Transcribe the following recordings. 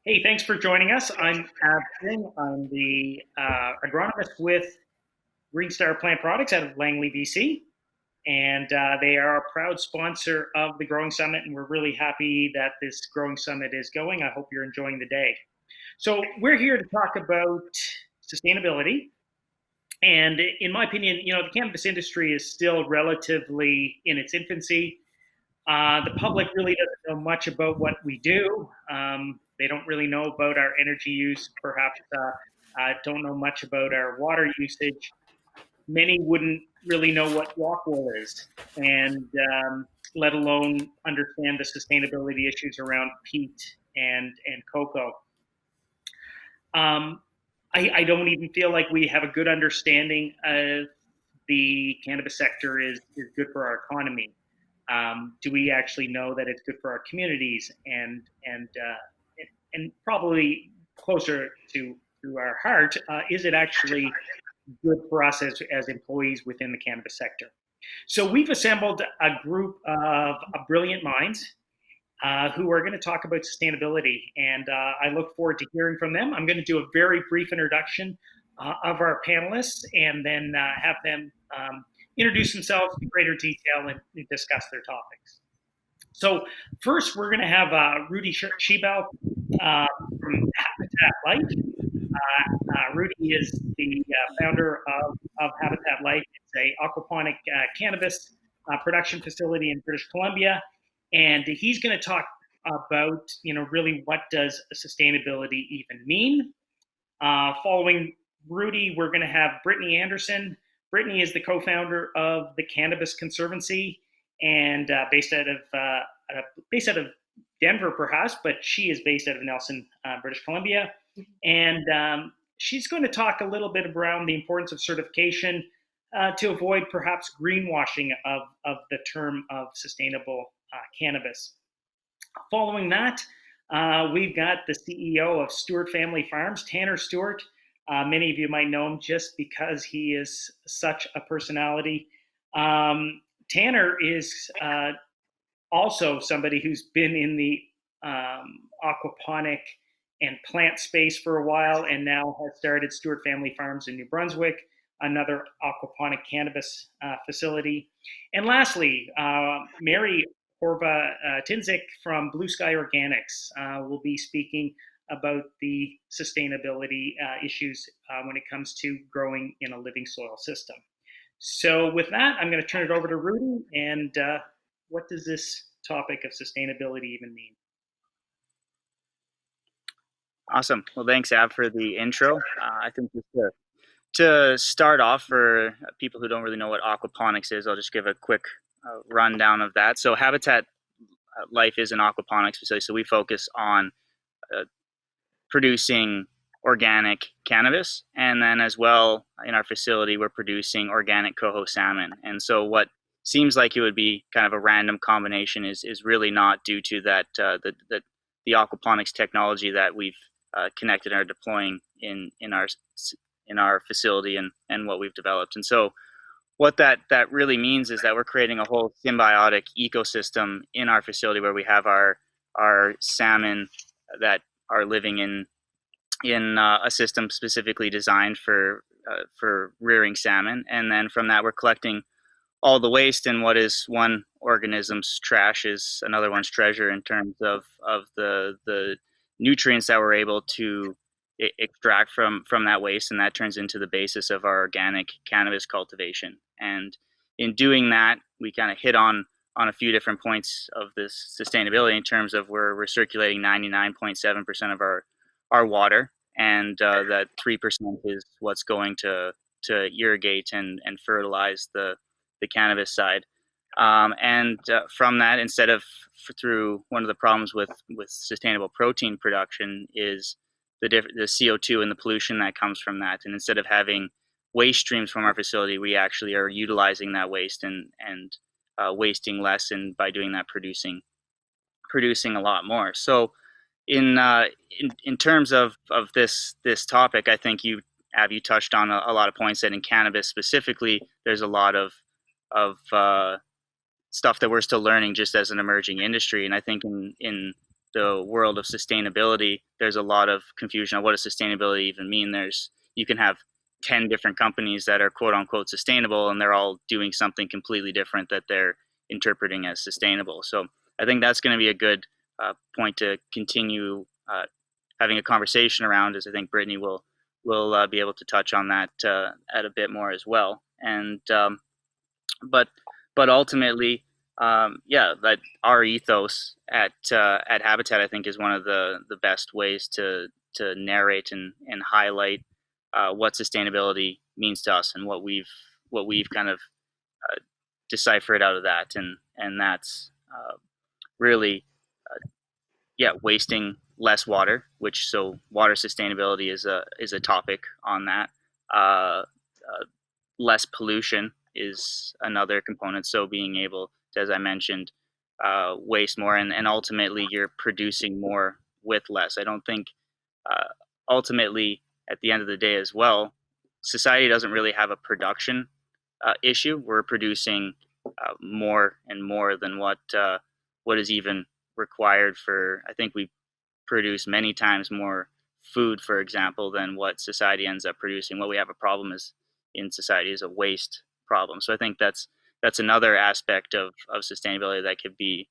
Hey, thanks for joining us. I'm Ab Singh. I'm the agronomist with Green Star Plant Products out of Langley, BC. And they are a proud sponsor of the Growing Summit, and we're really happy that this Growing Summit is going. I hope you're enjoying the day. So, we're here to talk about sustainability. And in my opinion, the cannabis industry is still relatively in its infancy. The public really doesn't know much about what we do. They don't really know about our energy use, perhaps don't know much about our water usage. Many wouldn't really know what rock wool is, and let alone understand the sustainability issues around peat and cocoa. Um, I don't even feel like we have a good understanding of the cannabis sector is good for our economy. Do we actually know that it's good for our communities and probably closer to our heart, is it actually good for us as employees within the cannabis sector? So we've assembled a group of brilliant minds who are going to talk about sustainability, and I look forward to hearing from them. I'm going to do a very brief introduction of our panelists and then have them introduce themselves in greater detail and discuss their topics. So first, we're going to have RUDI SCHIEBEL from Habitat Life. RUDI is the founder of Habitat Life. It's a aquaponic cannabis production facility in British Columbia, and he's going to talk about really what does sustainability even mean. Following RUDI, we're going to have BRITTNY Anderson. BRITTNY is the co-founder of the Cannabis Conservancy and based out of Denver, perhaps, but she is based out of Nelson, British Columbia. And she's going to talk a little bit around the importance of certification to avoid perhaps greenwashing of the term of sustainable cannabis. Following that, we've got the CEO of Stewart Family Farms, Tanner Stewart. Many of you might know him just because he is such a personality. Tanner is also somebody who's been in the aquaponic and plant space for a while and now has started Stewart Family Farms in New Brunswick, another aquaponic cannabis facility. And lastly, Mary HORVATINCIC from Blue Sky Organics will be speaking about the sustainability issues when it comes to growing in a living soil system. So with that, I'm going to turn it over to RUDI. And what does this topic of sustainability even mean? Awesome. Well, thanks, Ab, for the intro. I think just to start off, for people who don't really know what aquaponics is, I'll just give a quick rundown of that. So Habitat Life is an aquaponics facility, so we focus on producing organic cannabis, and then as well in our facility we're producing organic coho salmon. And so what seems like it would be kind of a random combination is really not, due to that the aquaponics technology that we've connected and are deploying in our facility and what we've developed. And so what that really means is that we're creating a whole symbiotic ecosystem in our facility where we have our salmon that are living in a system specifically designed for rearing salmon, and then from that we're collecting all the waste, and what is one organism's trash is another one's treasure in terms of the nutrients that we're able to extract from that waste, and that turns into the basis of our organic cannabis cultivation. And in doing that, we kind of hit on a few different points of this sustainability in terms of we're recirculating 99.7% of our water, and that 3% is what's going to irrigate and fertilize the cannabis side. And from that, instead of through one of the problems with sustainable protein production is the CO2 and the pollution that comes from that. And instead of having waste streams from our facility, we actually are utilizing that waste and wasting less, and by doing that producing a lot more. So in terms of this topic, I think you touched on a lot of points that in cannabis specifically, there's a lot of stuff that we're still learning just as an emerging industry. And I think in the world of sustainability, there's a lot of confusion on what does sustainability even mean. You can have 10 different companies that are quote unquote sustainable, and they're all doing something completely different that they're interpreting as sustainable. So I think that's going to be a good point to continue having a conversation around, as I think Brittany will be able to touch on that at a bit more as well. And but ultimately, that our ethos at Habitat, I think, is one of the best ways to narrate and highlight what sustainability means to us and what we've kind of deciphered out of that, and that's really wasting less water, which so water sustainability is a topic on that. Less pollution is another component. So being able to, as I mentioned, waste more, and ultimately you're producing more with less. I don't think ultimately at the end of the day as well, society doesn't really have a production issue. We're producing more and more than what is even required for. I think we produce many times more food, for example, than what society ends up producing. What we have a problem is in society is a waste problem. So I think that's another aspect of sustainability that can be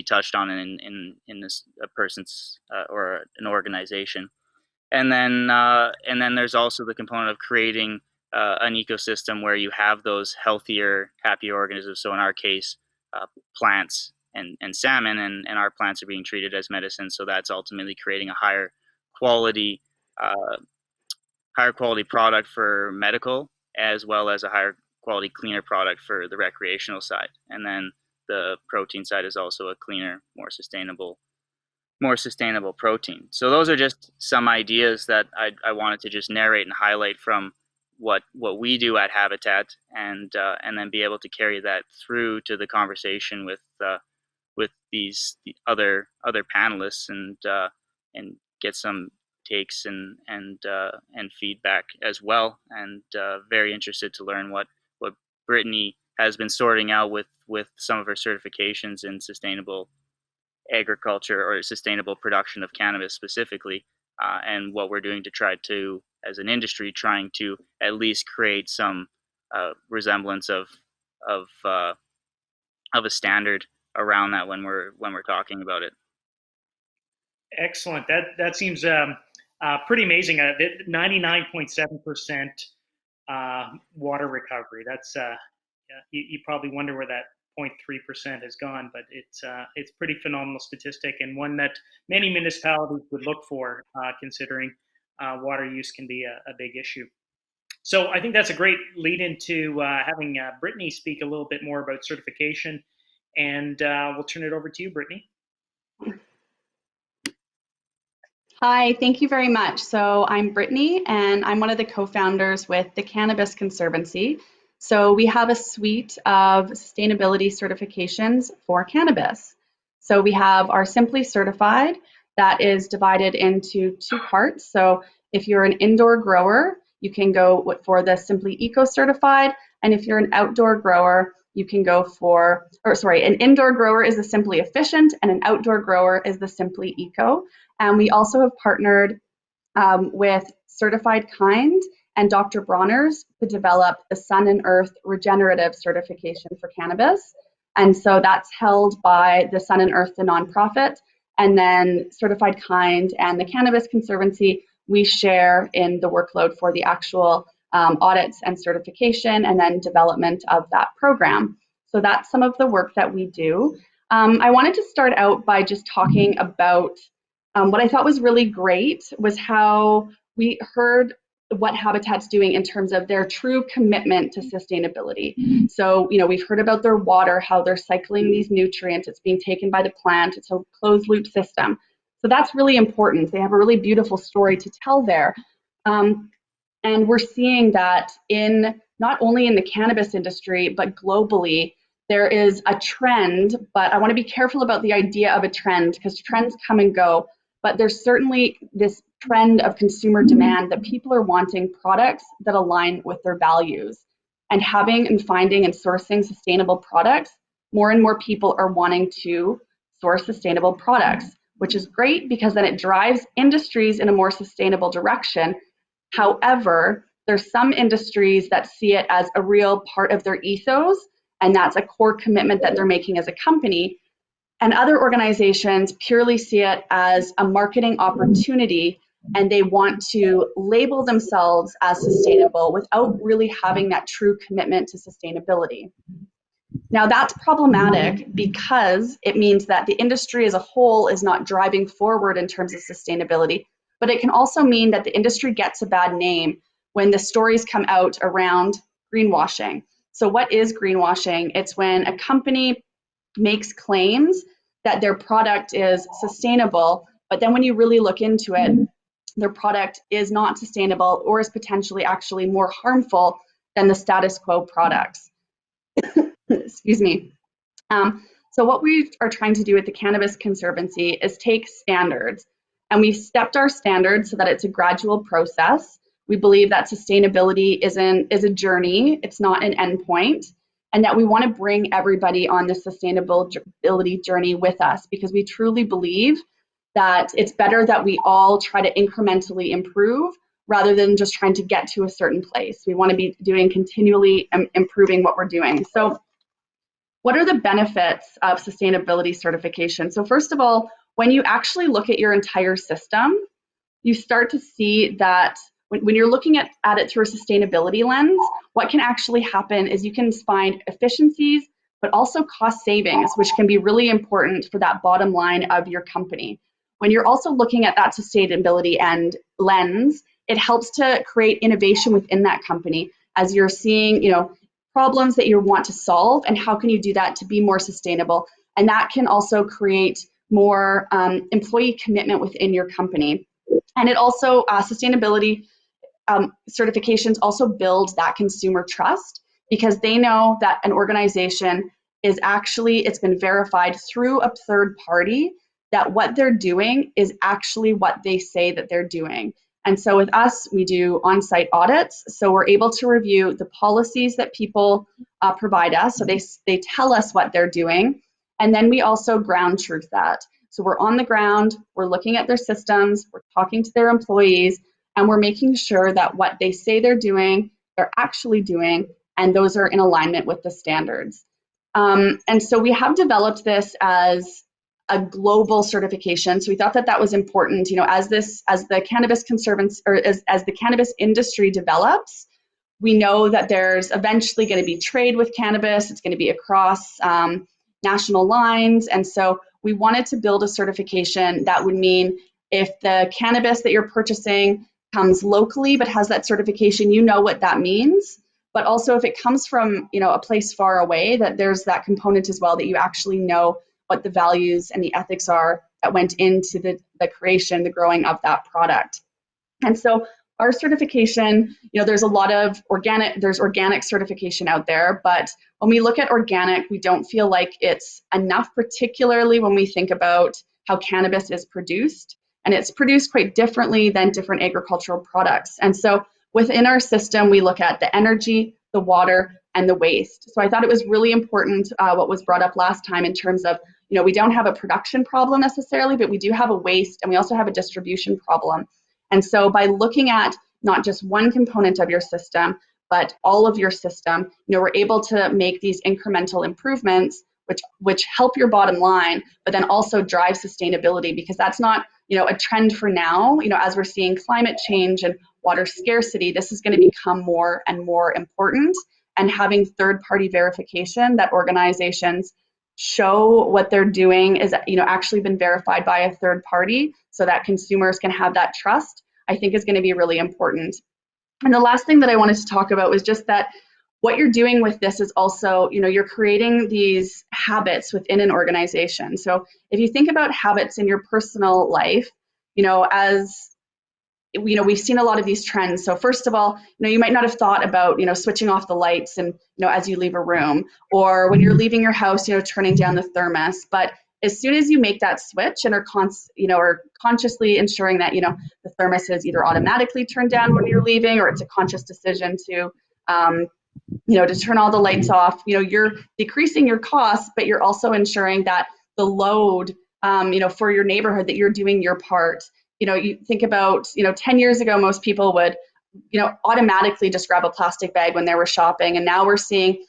touched on in this a person's or an organization. And then there's also the component of creating an ecosystem where you have those healthier, happier organisms. So in our case, plants and salmon, and our plants are being treated as medicine. So that's ultimately creating a higher quality product for medical, as well as a higher quality, cleaner product for the recreational side. And then the protein side is also a cleaner, more sustainable protein. So those are just some ideas that I wanted to just narrate and highlight from what we do at Habitat, and then be able to carry that through to the conversation with the other panelists, and get some takes and feedback as well. And very interested to learn what Brittany has been sorting out with some of her certifications in sustainable agriculture or sustainable production of cannabis specifically, and what we're doing to try to, as an industry, trying to at least create some resemblance of a standard around that when we're talking about it. Excellent. That seems pretty amazing. 99.7% water recovery. That's you probably wonder where that 0.3% has gone, but it's pretty phenomenal statistic, and one that many municipalities would look for, considering water use can be a big issue. So I think that's a great lead into having Brittany speak a little bit more about certification, and we'll turn it over to you, Brittany. Hi, thank you very much. So I'm Brittany, and I'm one of the co-founders with the Cannabis Conservancy. So we have a suite of sustainability certifications for cannabis. So we have our Simply Certified, that is divided into two parts. So if you're an indoor grower, you can go for the Simply Eco Certified, and if you're an outdoor grower, you can go for, an indoor grower is the Simply Efficient, and an outdoor grower is the Simply Eco. And we also have partnered with Certified Kind and Dr. Bronner's to develop the Sun and Earth Regenerative Certification for cannabis. And so that's held by the Sun and Earth, the nonprofit, and then Certified Kind and the Cannabis Conservancy, we share in the workload for the actual audits and certification, and then development of that program. So that's some of the work that we do. I wanted to start out by just talking about what I thought was really great was how we heard what Habitat's doing in terms of their true commitment to sustainability. So, we've heard about their water, how they're cycling these nutrients, it's being taken by the plant, it's a closed loop system. So that's really important. They have a really beautiful story to tell there. And we're seeing that in not only in the cannabis industry, but globally, there is a trend, but I want to be careful about the idea of a trend because trends come and go. But there's certainly this trend of consumer demand that people are wanting products that align with their values. And having and finding and sourcing sustainable products, more and more people are wanting to source sustainable products, which is great because then it drives industries in a more sustainable direction. However, there's some industries that see it as a real part of their ethos, and that's a core commitment that they're making as a company. And other organizations purely see it as a marketing opportunity, and they want to label themselves as sustainable without really having that true commitment to sustainability. Now that's problematic because it means that the industry as a whole is not driving forward in terms of sustainability, but it can also mean that the industry gets a bad name when the stories come out around greenwashing. So what is greenwashing? It's when a company makes claims that their product is sustainable, but then when you really look into it, their product is not sustainable or is potentially actually more harmful than the status quo products. Excuse me. So what we are trying to do at the Cannabis Conservancy is take standards, and we've stepped our standards so that it's a gradual process. We believe that sustainability is a journey, it's not an endpoint, and that we want to bring everybody on the sustainability journey with us, because we truly believe that it's better that we all try to incrementally improve rather than just trying to get to a certain place. We want to be doing continually improving what we're doing. So what are the benefits of sustainability certification? So first of all, when you actually look at your entire system, you start to see that when you're looking at it through a sustainability lens, what can actually happen is you can find efficiencies, but also cost savings, which can be really important for that bottom line of your company. When you're also looking at that sustainability and lens, it helps to create innovation within that company as you're seeing, problems that you want to solve, and how can you do that to be more sustainable. And that can also create more employee commitment within your company. And it also, sustainability certifications also build that consumer trust, because they know that an organization is actually, it's been verified through a third party that what they're doing is actually what they say that they're doing. And so with us, we do on-site audits. So we're able to review the policies that people provide us. So they tell us what they're doing. And then we also ground truth that. So we're on the ground, we're looking at their systems, we're talking to their employees, and we're making sure that what they say they're doing, they're actually doing, and those are in alignment with the standards. And so we have developed this as a global certification. So we thought that that was important, as the Cannabis Conservancy, or as the cannabis industry develops, we know that there's eventually going to be trade with cannabis. It's going to be across national lines. And so we wanted to build a certification that would mean if the cannabis that you're purchasing comes locally but has that certification, you know what that means. But also if it comes from a place far away, that there's that component as well, that you actually know what the values and the ethics are that went into the creation, the growing of that product. And so our certification, there's a lot of organic certification out there, but when we look at organic, we don't feel like it's enough, particularly when we think about how cannabis is produced. And it's produced quite differently than different agricultural products. And so within our system, we look at the energy, the water, and the waste. So I thought it was really important what was brought up last time in terms of, we don't have a production problem necessarily, but we do have a waste, and we also have a distribution problem. And so by looking at not just one component of your system, but all of your system, we're able to make these incremental improvements, which help your bottom line, but then also drive sustainability, because that's not, a trend for now. As we're seeing climate change and water scarcity, this is going to become more and more important. And having third-party verification that organizations show what they're doing is, actually been verified by a third party, so that consumers can have that trust, I think is going to be really important. And the last thing that I wanted to talk about was just that what you're doing with this is also, you're creating these habits within an organization. So if you think about habits in your personal life, we've seen a lot of these trends. So first of all, you might not have thought about, switching off the lights and, as you leave a room, or when you're leaving your house, turning down the thermos. But as soon as you make that switch and are consciously ensuring that, the thermos is either automatically turned down when you're leaving, or it's a conscious decision to turn all the lights off, you're decreasing your costs, but you're also ensuring that the load, for your neighborhood, that you're doing your part. You think about, 10 years ago, most people would, automatically just grab a plastic bag when they were shopping. And now we're seeing,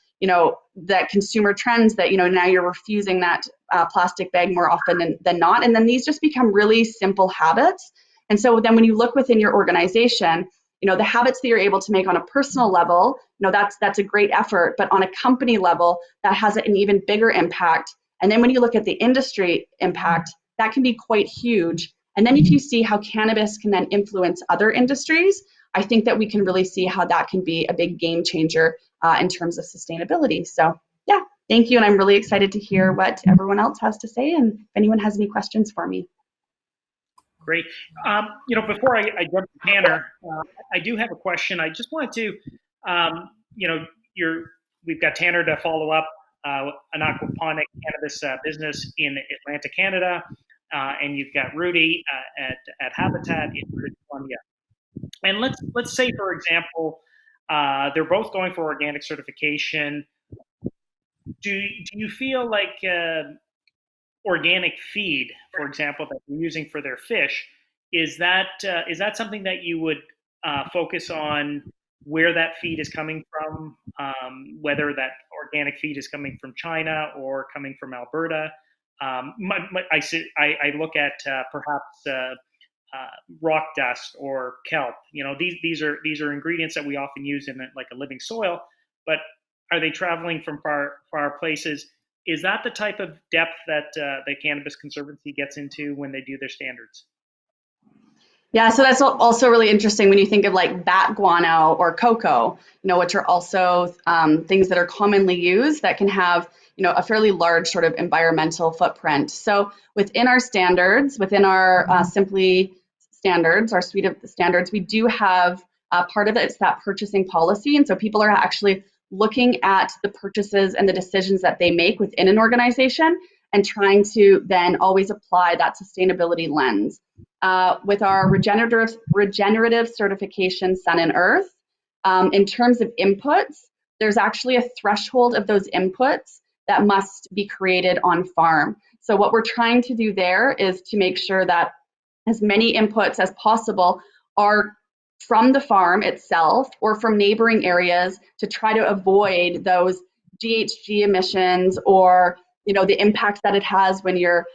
that consumer trends that, now you're refusing that plastic bag more often than not. And then these just become really simple habits. And so then when you look within your organization, the habits that you're able to make on a personal level, that's a great effort, but on a company level, that has an even bigger impact. And then when you look at the industry impact, that can be quite huge. And then if you see how cannabis can then influence other industries, I think that we can really see how that can be a big game changer in terms of sustainability. So yeah, thank you. And I'm really excited to hear what everyone else has to say, and if anyone has any questions for me. Great. Before I jump to Tanner, I do have a question. I just wanted to, we've got Tanner to follow up, an aquaponic cannabis business in Atlanta, Canada, and you've got RUDI at Habitat in British Columbia. And let's say, for example, they're both going for organic certification. Do you feel like organic feed, for example, that they're using for their fish, is that something that you would focus on, where that feed is coming from, whether that organic feed is coming from China or coming from Alberta? I look at perhaps rock dust or kelp. These are ingredients that we often use in like a living soil, but are they traveling from far places? Is that the type of depth that the Cannabis Conservancy gets into when they do their standards? Yeah, so that's also really interesting when you think of like bat guano or cocoa, which are also things that are commonly used that can have, a fairly large sort of environmental footprint. So within our standards, within our Simply standards, our suite of standards, we do have part of it's that purchasing policy. And so people are actually looking at the purchases and the decisions that they make within an organization and trying to then always apply that sustainability lens. With our regenerative certification, Sun and Earth, in terms of inputs, there's actually a threshold of those inputs that must be created on farm. So what we're trying to do there is to make sure that as many inputs as possible are from the farm itself or from neighboring areas, to try to avoid those GHG emissions or the impact that it has when you're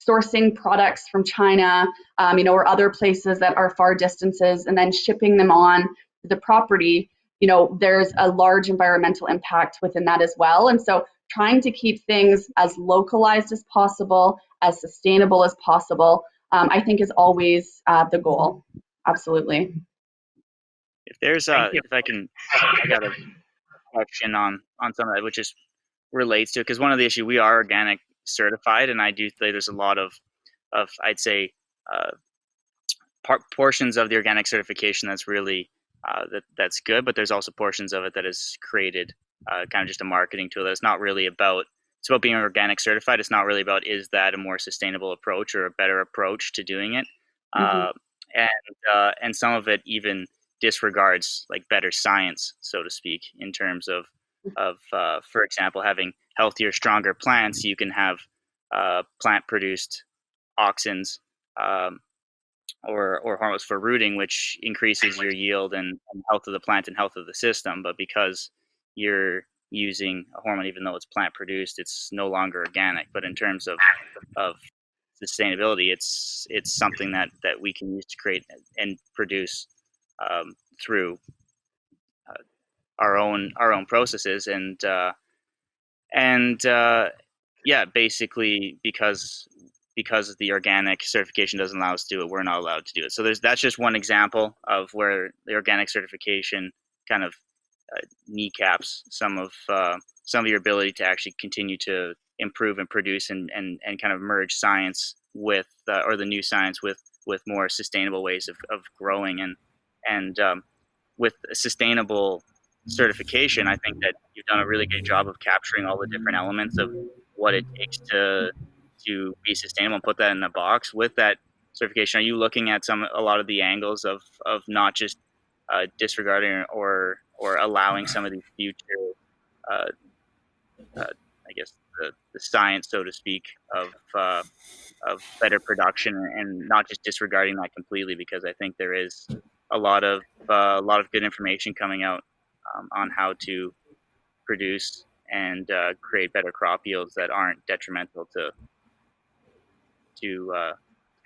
sourcing products from China, or other places that are far distances, and then shipping them on to the property. There's a large environmental impact within that as well. And so trying to keep things as localized as possible, as sustainable as possible, I think is always the goal. Absolutely. If there's if I can, I got a question on some of that, which just relates to it, because one of the issues, we are organic certified, and I do think there's a lot of I'd say portions of the organic certification that's really that's good, but there's also portions of it that is created kind of just a marketing tool that's not really about. It's about being organic certified. It's not really about, is that a more sustainable approach or a better approach to doing it. Mm-hmm. And some of it even disregards like better science, so to speak, in terms of for example, having healthier, stronger plants. You can have plant produced auxins or hormones for rooting, which increases your yield and health of the plant and health of the system. But because you're using a hormone, even though it's plant produced, it's no longer organic. But in terms of sustainability, it's something that we can use to create and produce through our own processes, and basically because the organic certification doesn't allow us to do it, we're not allowed to do it. So that's just one example of where the organic certification kind of kneecaps some of your ability to actually continue to improve and produce and kind of merge science with or the new science with more sustainable ways of growing, and with sustainable certification, I think that you've done a really good job of capturing all the different elements of what it takes to be sustainable and put that in a box. With that certification, are you looking at a lot of the angles of not just disregarding or allowing some of these future I guess the science, so to speak, of better production, and not just disregarding that completely, because I think there is a lot of good information coming out on how to produce and create better crop yields that aren't detrimental to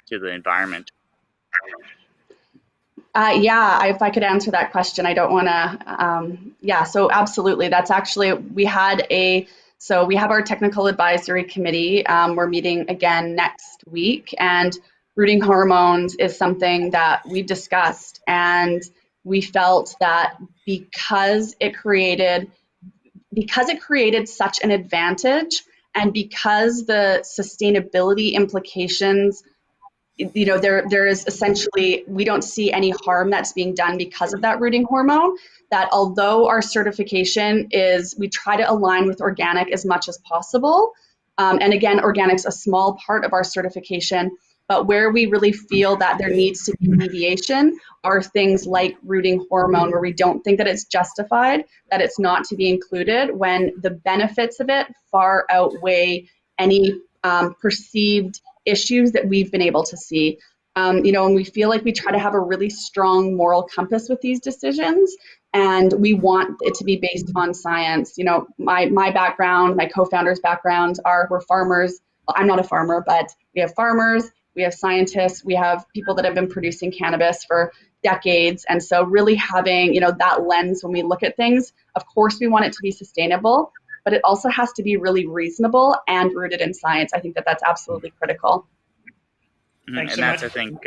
the environment. Yeah, if I could answer that question, I don't want to. Yeah, so absolutely. That's actually, we have our technical advisory committee. We're meeting again next week, and rooting hormones is something that we've discussed. And we felt that because it created such an advantage, and because the sustainability implications, there is essentially, we don't see any harm that's being done because of that rooting hormone, that although our certification we try to align with organic as much as possible. And again, organic's a small part of our certification, but where we really feel that there needs to be deviation are things like rooting hormone, where we don't think that it's justified, that it's not to be included when the benefits of it far outweigh any perceived issues that we've been able to see. And we feel like we try to have a really strong moral compass with these decisions, and we want it to be based on science. My background, my co-founders' backgrounds we're farmers. Well, I'm not a farmer, but we have farmers, we have scientists, we have people that have been producing cannabis for decades. And so really having, that lens when we look at things, of course we want it to be sustainable, but it also has to be really reasonable and rooted in science. I think that that's absolutely critical. Thanks and so that's, much. I think,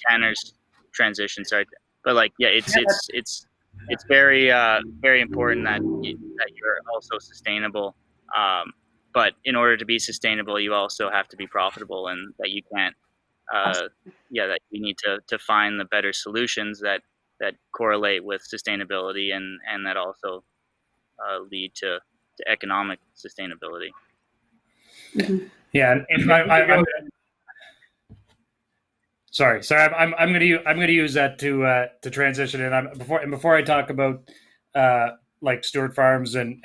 Tanner's transition. Sorry, but it's very very important that you're also sustainable. But in order to be sustainable, you also have to be profitable, and that you can't. That you need to find the better solutions that correlate with sustainability, and that also lead to economic sustainability. Mm-hmm. Yeah, and I'm sorry. I'm going to use that to transition. And before I talk about like Stewart Farms and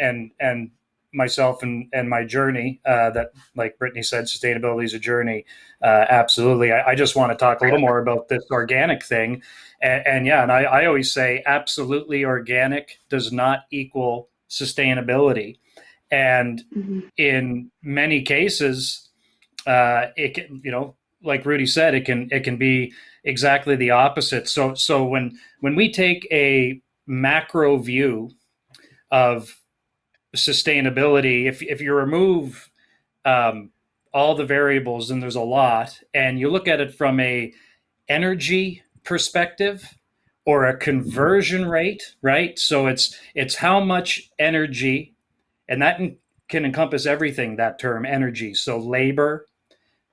myself and my journey, that, like Brittany said, sustainability is a journey. Absolutely. I just want to talk a little more about this organic thing. And I always say absolutely organic does not equal sustainability. And in many cases, it can, like Rudy said, it can be exactly the opposite. So when we take a macro view of sustainability, if you remove all the variables, and there's a lot, and you look at it from a energy perspective or a conversion rate, right? So it's how much energy, and that can encompass everything, that term energy. So labor,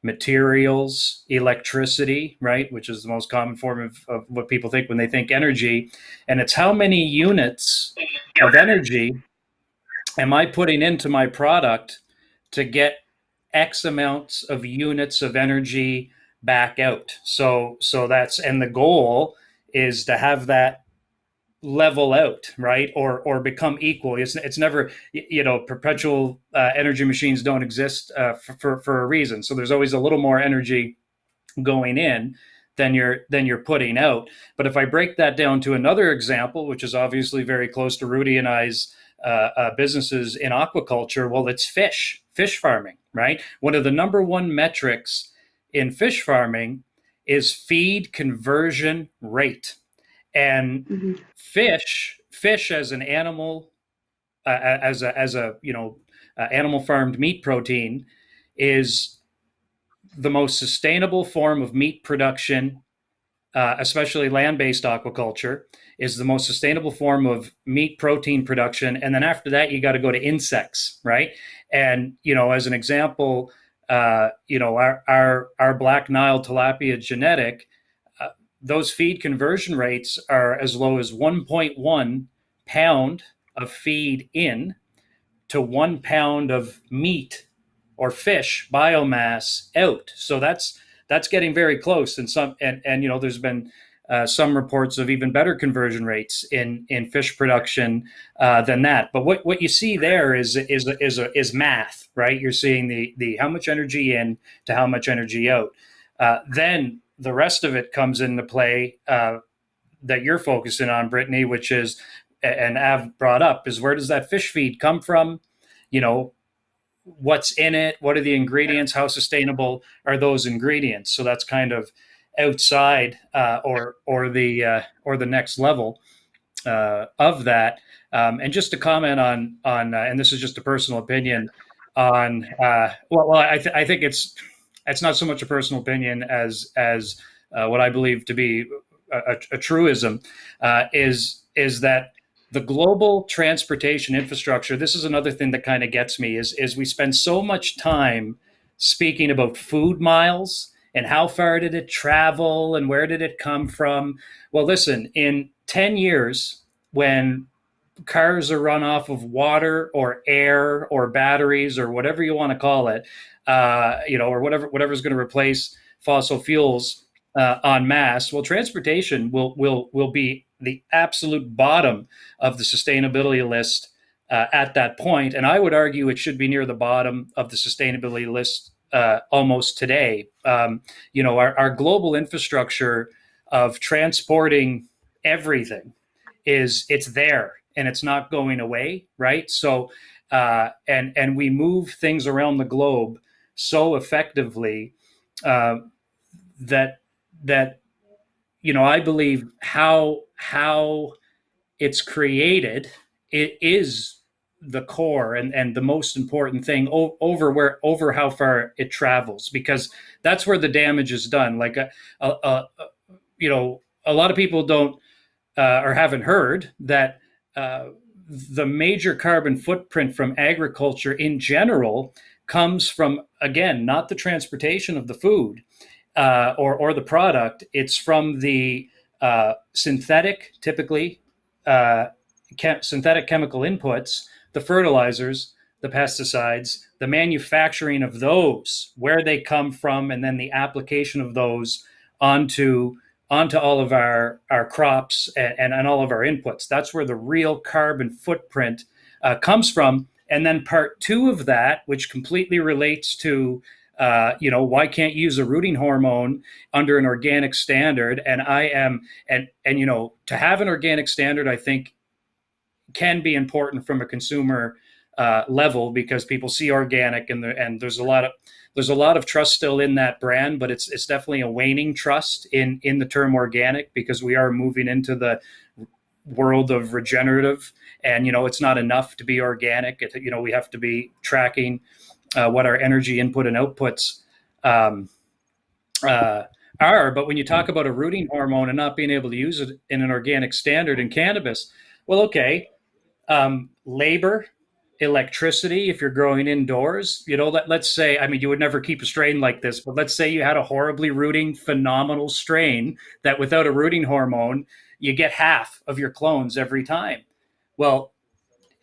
materials, electricity, right, which is the most common form of what people think when they think energy. And it's how many units of energy am I putting into my product to get X amounts of units of energy back out. So that's, and the goal is to have that level out, right, or become equal. It's never, perpetual energy machines don't exist for a reason. So there's always a little more energy going in than you're putting out. But if I break that down to another example, which is obviously very close to Rudy and I's businesses in aquaculture, well, it's fish farming, right? One of the number one metrics in fish farming is feed conversion rate. And fish as an animal, as a animal farmed meat protein, is the most sustainable form of meat production, especially land-based aquaculture, is the most sustainable form of meat protein production. And then after that, you got to go to insects, right? And as an example, our Black Nile tilapia genetic, those feed conversion rates are as low as 1.1 pound of feed in to 1 pound of meat or fish biomass out. So that's getting very close. And there's been some reports of even better conversion rates in fish production than that. But what you see there is math, right? You're seeing the how much energy in to how much energy out. Then the rest of it comes into play that you're focusing on, Brittany, which is, and Av brought up, is where does that fish feed come from? You know, what's in it? What are the ingredients? How sustainable are those ingredients? So that's kind of outside or the next level of that. And just to comment on and this is just a personal opinion on I think it's not so much a personal opinion as what I believe to be a truism is that the global transportation infrastructure, this is another thing that kind of gets me, is we spend so much time speaking about food miles and how far did it travel and where did it come from. Well, listen, in 10 years, when cars are run off of water or air or batteries or whatever you want to call it, or whatever's going to replace fossil fuels en masse, well, transportation will be the absolute bottom of the sustainability list at that point. And I would argue it should be near the bottom of the sustainability list almost today. Our global infrastructure of transporting everything it's there and it's not going away, right? So and we move things around the globe so effectively that I believe how it's created, it is the core and the most important thing over how far it travels, because that's where the damage is done. Like a lot of people don't or haven't heard that the major carbon footprint from agriculture in general comes from, again, not the transportation of the food or the product. It's from the synthetic, typically synthetic chemical inputs, the fertilizers, the pesticides, the manufacturing of those, where they come from, and then the application of those onto all of our crops and all of our inputs. That's where the real carbon footprint comes from. And then part two of that, which completely relates to why can't you use a rooting hormone under an organic standard? And to have an organic standard, I think, can be important from a consumer level, because people see organic and there's a lot of trust still in that brand, but it's definitely a waning trust in the term organic, because we are moving into the world of regenerative, and it's not enough to be organic. We have to be tracking what our energy input and outputs are. But when you talk about a rooting hormone and not being able to use it in an organic standard in cannabis, well, okay, labor, electricity, if you're growing indoors, let's say, I mean, you would never keep a strain like this, but let's say you had a horribly rooting, phenomenal strain that without a rooting hormone, you get half of your clones every time. Well,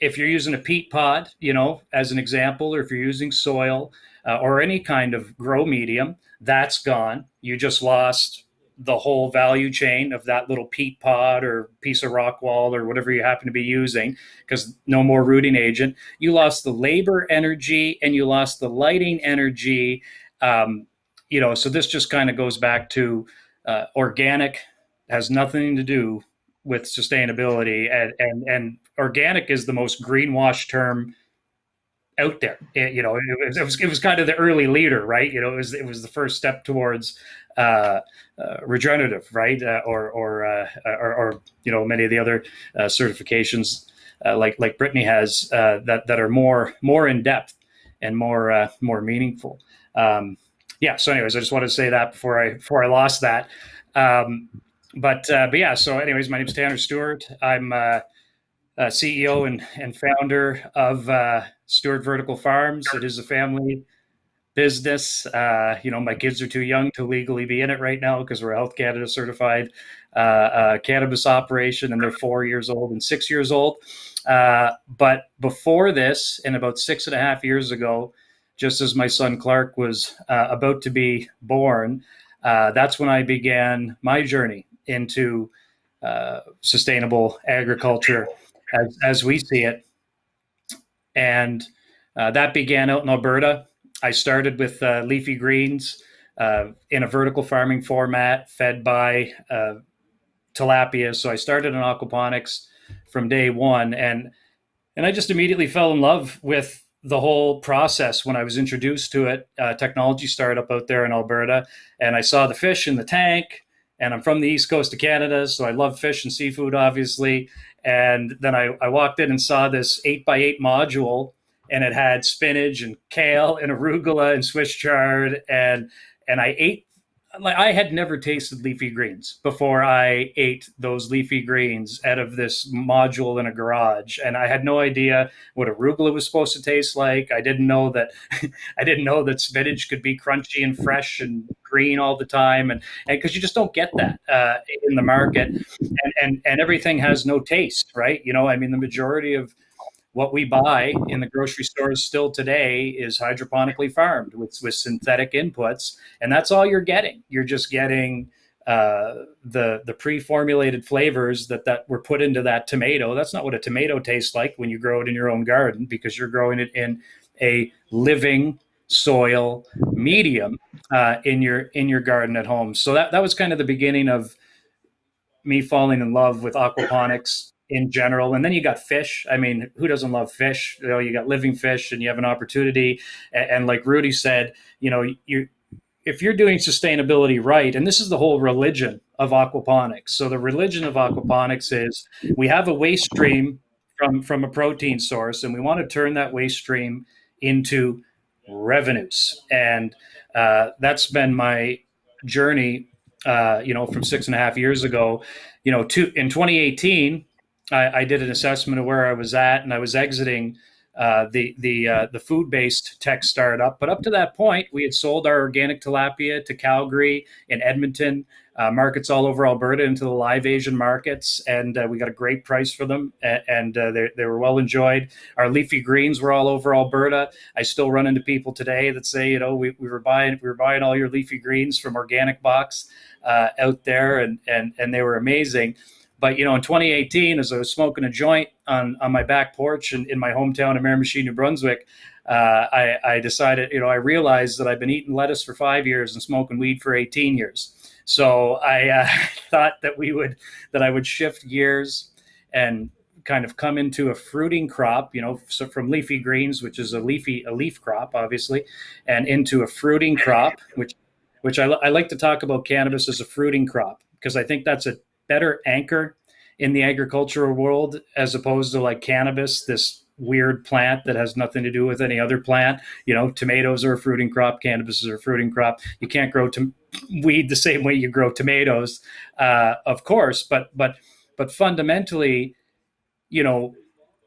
if you're using a peat pod, as an example, or if you're using soil or any kind of grow medium, that's gone. You just lost the whole value chain of that little peat pod or piece of rock wall or whatever you happen to be using, because no more rooting agent. You lost the labor energy and you lost the lighting energy. So this just kind of goes back to organic has nothing to do with sustainability, and organic is the most greenwash term out there. It was kind of the early leader, right? It was the first step towards regenerative, right? Or many of the other certifications like BRITTNY has that are more in depth and more meaningful. So anyways, I just wanted to say that before I lost that. But yeah, so anyways, my name is Tanner Stewart. I'm CEO and founder of Stewart Vertical Farms. It is a family business. My kids are too young to legally be in it right now because we're a Health Canada certified cannabis operation, and they're 4 years old and 6 years old. But before this, and about 6.5 years ago, just as my son Clark was about to be born, that's when I began my journey into sustainable agriculture as we see it. And that began out in Alberta. I started with leafy greens in a vertical farming format fed by tilapia. So I started in aquaponics from day one. And I just immediately fell in love with the whole process when I was introduced to it. Technology startup out there in Alberta. And I saw the fish in the tank. And I'm from the east coast of Canada, so I love fish and seafood, obviously. And then I walked in and saw this 8x8 module, and it had spinach and kale and arugula and Swiss chard. And I ate, like, I had never tasted leafy greens before I ate those leafy greens out of this module in a garage. And I had no idea what arugula was supposed to taste like. I didn't know that I didn't know that spinach could be crunchy and fresh and green all the time. And because you just don't get that in the market, and everything has no taste, right? You know, I mean, the majority of what we buy in the grocery stores still today is hydroponically farmed with synthetic inputs, and that's all you're getting. You're just getting the pre-formulated flavors that were put into that tomato. That's not what a tomato tastes like when you grow it in your own garden, because you're growing it in a living soil medium in your garden at home. So that was kind of the beginning of me falling in love with aquaponics in general. And then you got fish. I mean, who doesn't love fish? You know, you got living fish, and you have an opportunity. And like Rudy said, you know, if you're doing sustainability right, and this is the whole religion of aquaponics. So the religion of aquaponics is we have a waste stream from a protein source, and we want to turn that waste stream into revenues. And that's been my journey, you know, from 6.5 years ago. You know, in 2018, I did an assessment of where I was at, and I was exiting the food-based tech startup. But up to that point, we had sold our organic tilapia to Calgary and Edmonton, markets all over Alberta, into the live Asian markets, and we got a great price for them, and they were well enjoyed. Our leafy greens were all over Alberta. I still run into people today that say, you know, we were buying all your leafy greens from Organic Box out there, and they were amazing. But, you know, in 2018, as I was smoking a joint on my back porch in my hometown of Miramichi, New Brunswick, I decided, you know, I realized that I've been eating lettuce for 5 years and smoking weed for 18 years. So I thought that I would shift gears and kind of come into a fruiting crop, you know, so from leafy greens, which is a leaf crop, obviously, and into a fruiting crop, which I like to talk about cannabis as a fruiting crop, because I think that's a better anchor in the agricultural world, as opposed to like cannabis, this weird plant that has nothing to do with any other plant. You know, tomatoes are a fruiting crop, cannabis is a fruiting crop. You can't grow weed the same way you grow tomatoes, of course, but fundamentally, you know,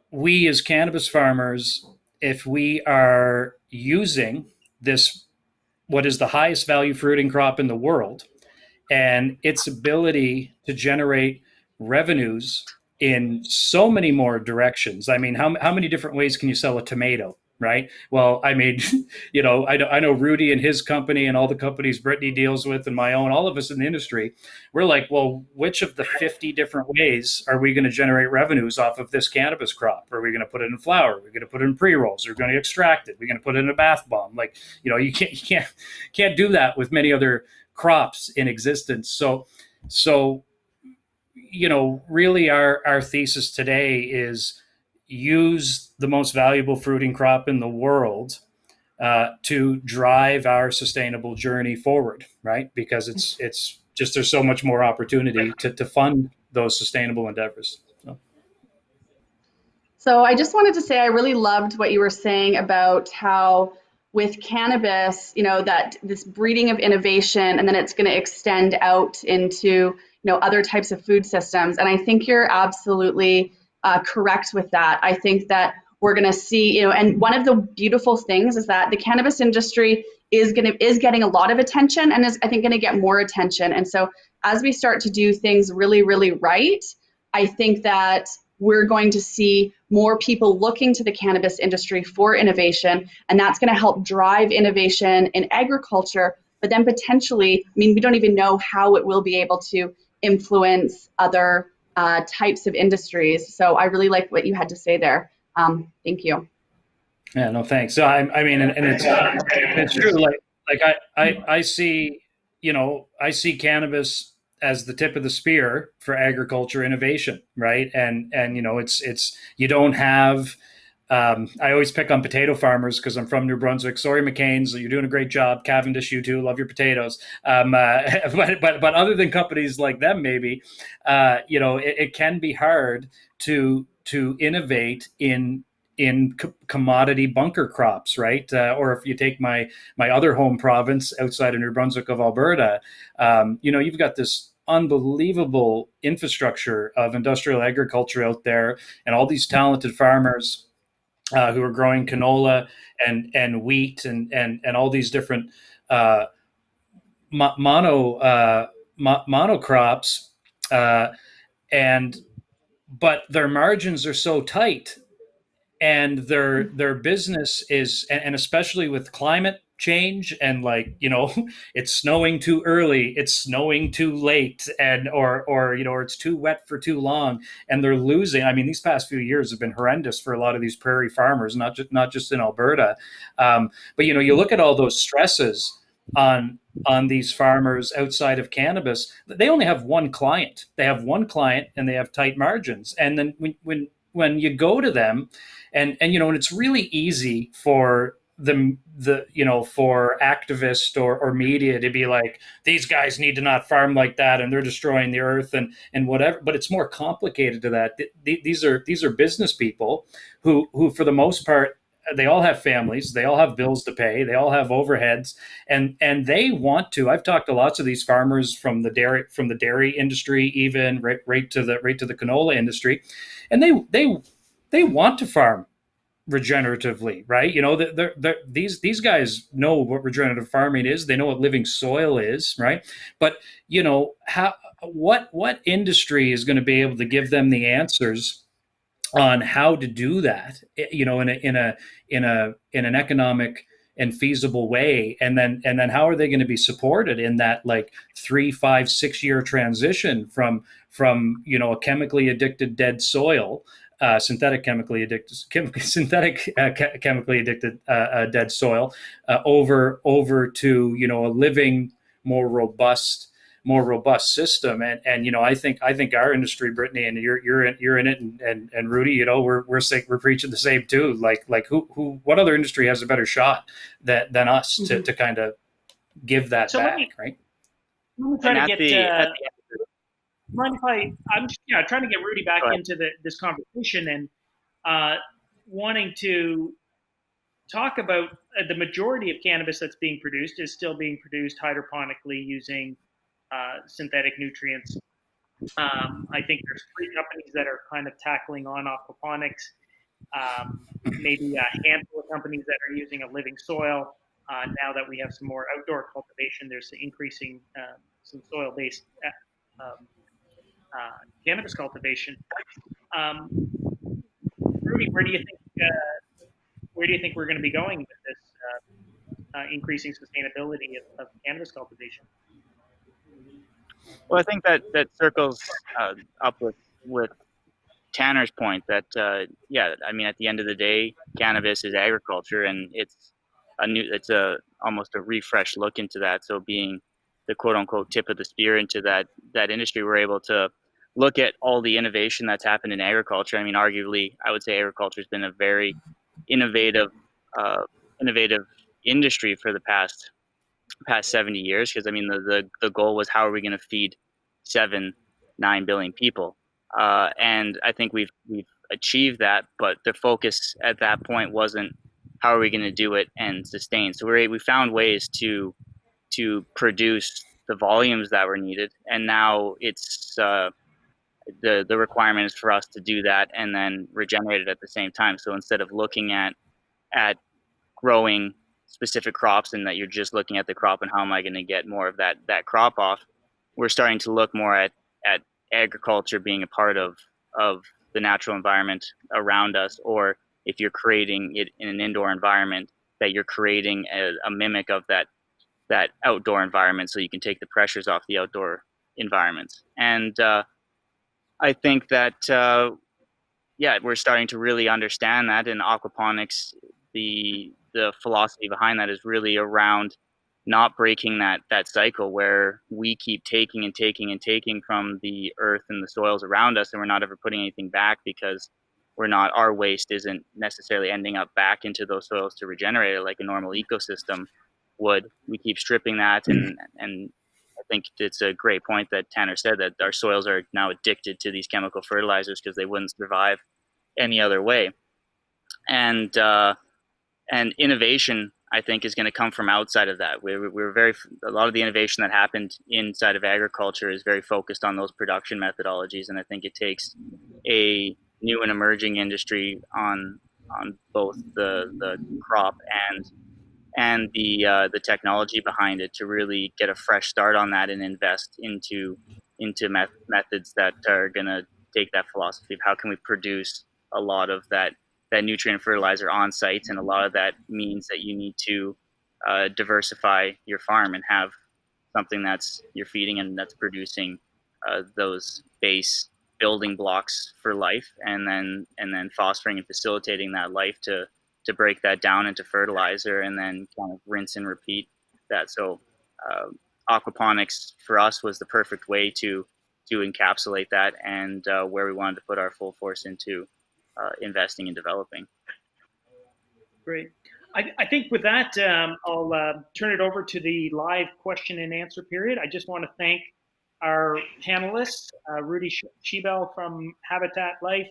we as cannabis farmers, if we are using this, what is the highest value fruiting crop in the world, and its ability to generate revenues in so many more directions. I mean, how many different ways can you sell a tomato, right? Well, I mean, you know, I know Rudy and his company and all the companies BRITTNY deals with, and my own, all of us in the industry, we're like, well, which of the 50 different ways are we going to generate revenues off of this cannabis crop? Are we going to put it in flour? Are we going to put it in pre-rolls? Are we going to extract it? Are we going to put it in a bath bomb? Like, you know, you can't do that with many other crops in existence. So, you know, really our thesis today is use the most valuable fruiting crop in the world to drive our sustainable journey forward, right? Because it's just, there's so much more opportunity to fund those sustainable endeavors. So I just wanted to say I really loved what you were saying about how with cannabis, you know, that this breeding of innovation, and then it's going to extend out into, you know, other types of food systems. And I think you're absolutely correct with that. I think that we're going to see, you know, and one of the beautiful things is that the cannabis industry is getting a lot of attention, and is, I think, going to get more attention. And so as we start to do things really, really right, I think that we're going to see more people looking to the cannabis industry for innovation, and that's going to help drive innovation in agriculture, but then potentially, I mean, we don't even know how it will be able to influence other types of industries. So I really like what you had to say there. Thank you. Yeah, no, thanks. So I mean, and it's true. I see, I see cannabis as the tip of the spear for agriculture innovation, right? And it's you don't have. I always pick on potato farmers because I'm from New Brunswick. Sorry, McCain's, you're doing a great job. Cavendish, you too. Love your potatoes. But other than companies like them, maybe, it can be hard to innovate in commodity bunker crops, right? Or if you take my other home province outside of New Brunswick of Alberta, you've got this unbelievable infrastructure of industrial agriculture out there, and all these talented farmers who are growing canola and wheat and all these different monocrops, and but their margins are so tight, and their business is, and especially with climate change, and it's snowing too early, it's snowing too late, and or it's too wet for too long, and they're losing. I mean, these past few years have been horrendous for a lot of these prairie farmers, not just in Alberta, but you look at all those stresses on these farmers outside of cannabis. They only have one client. They have one client, and they have tight margins. And then when you go to them, and it's really easy for for activists or media to be like, these guys need to not farm like that, and they're destroying the earth and whatever. But it's more complicated to that. These are business people who for the most part, they all have families, they all have bills to pay, they all have overheads, and they want to. I've talked to lots of these farmers from the dairy industry, even right to the canola industry, and they want to farm regeneratively, right? These guys know what regenerative farming is. They know what living soil is, right? But what industry is going to be able to give them the answers on how to do that, in an economic and feasible way, and then how are they going to be supported in that 3, 5, 6 year transition from a chemically addicted dead soil, synthetic chemically addicted dead soil, over to a living, more robust system. And I think our industry, Brittany, and you're in it, and Rudy, we're preaching the same too. What other industry has a better shot than us to kind of give that back, right? Let me try to get. Mind if I'm just trying to get Rudy back into this conversation, and wanting to talk about the majority of cannabis that's being produced is still being produced hydroponically using synthetic nutrients. I think there's 3 companies that are kind of tackling on aquaponics. Maybe a handful of companies that are using a living soil. Now that we have some more outdoor cultivation, there's increasing some soil-based cannabis cultivation. Rudy, where do you think we're going to be going with this increasing sustainability of cannabis cultivation? Well, I think that circles up with Tanner's point that I mean, at the end of the day, cannabis is agriculture, and it's almost a refresh look into that. So being the quote unquote tip of the spear into that industry, we're able to look at all the innovation that's happened in agriculture. I mean, arguably, I would say agriculture has been a very innovative industry for the past 70 years, because I mean the goal was, how are we going to feed 7-9 billion people, and I think we've achieved that, but the focus at that point wasn't how are we going to do it and sustain. So we found ways to produce the volumes that were needed, and now it's the requirement is for us to do that and then regenerate it at the same time. So instead of looking at growing specific crops, and that you're just looking at the crop and how am I going to get more of that crop off, we're starting to look more at agriculture being a part of the natural environment around us, or if you're creating it in an indoor environment, that you're creating a mimic of that outdoor environment, so you can take the pressures off the outdoor environments. And I think that yeah, we're starting to really understand that in aquaponics. The philosophy behind that is really around not breaking that cycle where we keep taking and taking and taking from the earth and the soils around us, and we're not ever putting anything back because our waste isn't necessarily ending up back into those soils to regenerate it like a normal ecosystem would. We keep stripping that, and I think it's a great point that Tanner said, that our soils are now addicted to these chemical fertilizers because they wouldn't survive any other way. And innovation, I think, is going to come from outside of that. A lot of the innovation that happened inside of agriculture is very focused on those production methodologies, and I think it takes a new and emerging industry on both the crop and the technology behind it to really get a fresh start on that and invest into methods that are going to take that philosophy of how can we produce a lot of that nutrient fertilizer on site. And a lot of that means that you need to diversify your farm and have something that's you're feeding and that's producing those base building blocks for life, and then fostering and facilitating that life to break that down into fertilizer and then kind of rinse and repeat that. So aquaponics for us was the perfect way to encapsulate that, and where we wanted to put our full force into investing and developing. Great. I think with that, I'll turn it over to the live question and answer period. I just want to thank our panelists, RUDI SCHIEBEL from Habitat Life,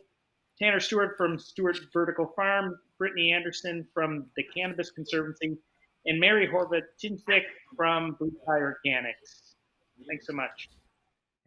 Tanner Stewart from Stewart Vertical Farm, Brittny Anderson from the Cannabis Conservancy, and Mary HORVATINCIC from Blue Tie Organics. Thanks so much.